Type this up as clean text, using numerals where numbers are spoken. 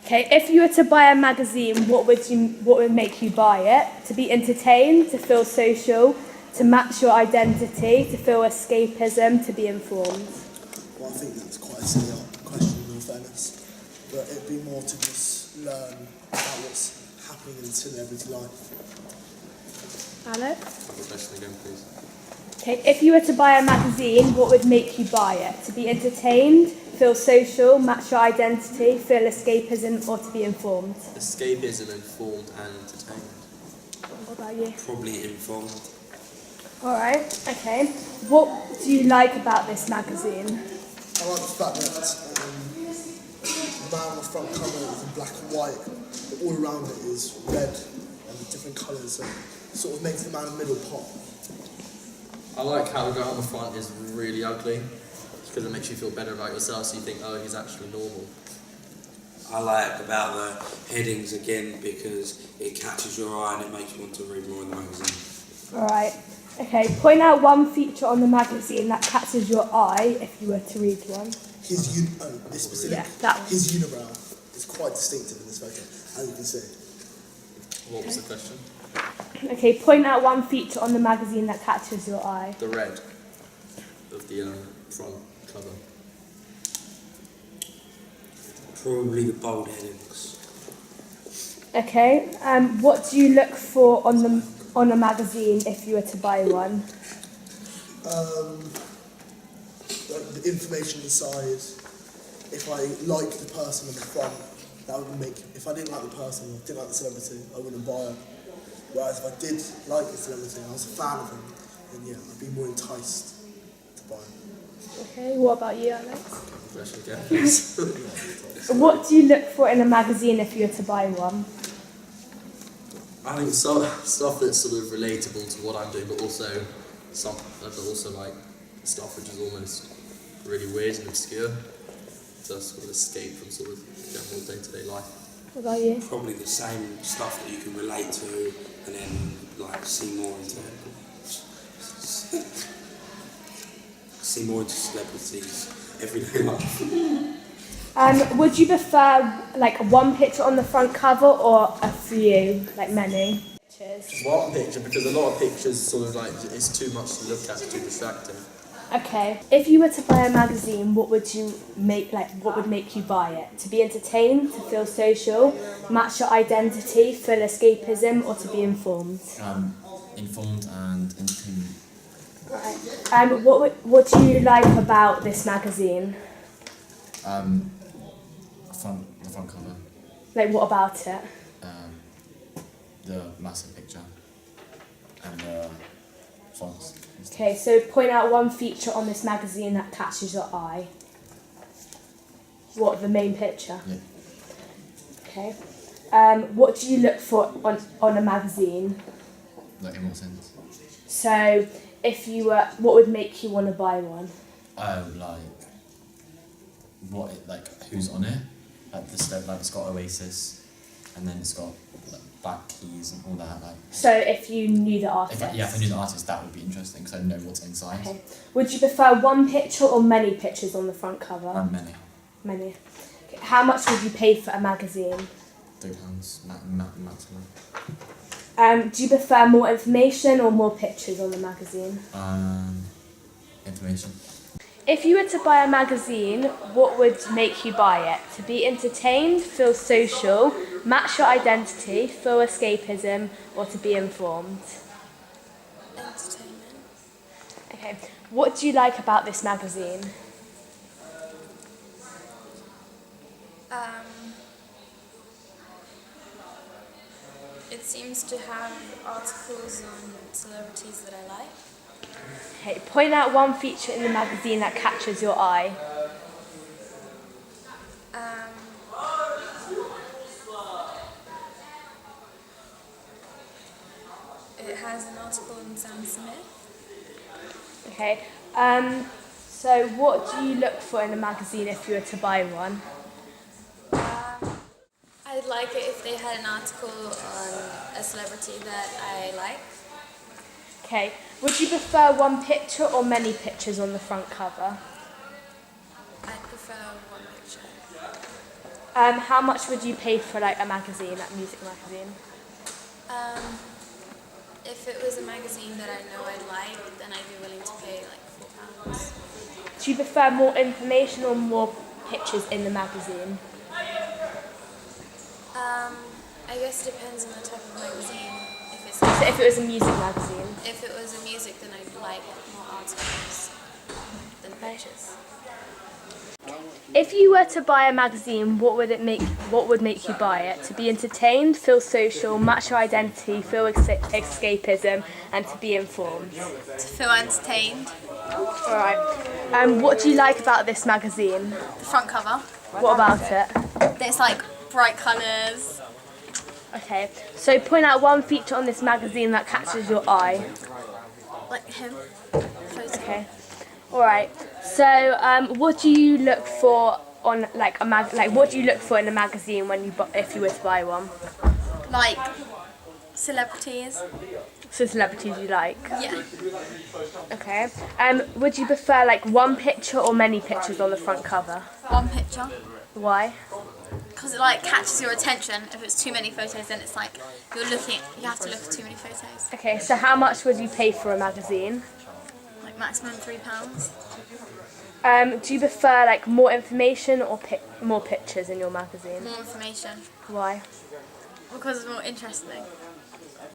Okay, if you were to buy a magazine, what would make you buy it? To be entertained, to feel social, to match your identity, to feel escapism, to be informed? Well, I think that's quite a silly question in all fairness, but it'd be more to just learn about what's happening in celebrity life. Alex? Have a question again, please. Okay, if you were to buy a magazine, what would make you buy it? To be entertained, feel social, match your identity, feel escapism, or to be informed? Escapism, informed and entertained. What about you? Probably informed. Alright, okay. What do you like about this magazine? I like the fact that the man on the front cover is in black and white, but all around it is red and different colours, so it sort of makes the man in the middle pop. I like how the guy on the front is really ugly, because it makes you feel better about yourself, so you think, oh, he's actually normal. I like about the headings again because it catches your eye and it makes you want to read more in the magazine. Alright, okay. Point out one feature on the magazine that catches your eye if you were to read one. This specific, Yeah, that one. his unibrow is quite distinctive in this photo, as you can see. What was the question? Okay, point out one feature on the magazine that catches your eye. The red of the front cover. Probably the bold headings. Okay, what do you look for on a magazine if you were to buy one? Like the information inside. If I like the person on the front, that would make. If I didn't like the person, or didn't like the celebrity, I wouldn't buy it. Whereas if I did like the celebrity, I was a fan of him, then yeah, I'd be more enticed to buy it. Okay, what about you, Alex? Question again, please. What do you look for in a magazine if you were to buy one? I think stuff that's sort of relatable to what I'm doing, but also like stuff which is almost really weird and obscure, to sort of escape from sort of general day-to-day life. What about you? Probably the same stuff that you can relate to and then like see more into celebrities everyday life. Would you prefer like one picture on the front cover or a few, like many pictures? Just one picture, because a lot of pictures sort of like, it's too much to look at, it's too distracting. Okay, if you were to buy a magazine, what would make you buy it? To be entertained, to feel social, match your identity, feel escapism, or to be informed? Informed and entertainment. Right. What do you like about this magazine? The front cover. Like, what about it? The massive picture. And the fonts. Okay, so point out one feature on this magazine that catches your eye. What, the main picture? Yeah. Okay. What do you look for on a magazine? Like in what sense? So, what would make you want to buy one? Oh, who's on it? Like it's got Oasis, and then it's got back keys and all that. So, if you knew the artist. If I knew the artist, that would be interesting because I know what's inside. Okay. Would you prefer one picture or many pictures on the front cover? Many. Many. Okay. How much would you pay for a magazine? £3 maximum. Do you prefer more information or more pictures on the magazine? Information. If you were to buy a magazine, what would make you buy it? To be entertained, feel social, match your identity, feel escapism, or to be informed? Entertainment. Okay. What do you like about this magazine? It seems to have articles on celebrities that I like. Okay. Point out one feature in the magazine that catches your eye. It has an article on Sam Smith. Okay. So what do you look for in a magazine if you were to buy one? I'd like it if they had an article on a celebrity that I like. Okay. Would you prefer one picture or many pictures on the front cover? I prefer one picture. How much would you pay for like a magazine, like music magazine? If it was a magazine that I know I'd like, then I'd be willing to pay like £4. Do you prefer more information or more pictures in the magazine? I guess it depends on the type of magazine. So if it was a music magazine. If it was a music, then I'd like more articles than pictures. If you were to buy a magazine, what would make you buy it? To be entertained, feel social, match your identity, feel escapism, and to be informed. To feel entertained. Alright. What do you like about this magazine? The front cover. What about it? There's like bright colours. Okay. So point out one feature on this magazine that catches your eye. Like him. Photo. Okay. Alright. So what do you look for on like a what do you look for in a magazine when if you were to buy one? Like celebrities. So celebrities you like. Yeah. Okay. Would you prefer like one picture or many pictures on the front cover? One picture. Why? Because it like catches your attention. If it's too many photos, then it's like you have to look at too many photos. Okay, so how much would you pay for a magazine? Like maximum £3. Do you prefer like more information or more pictures in your magazine? More information. Why? Because it's more interesting.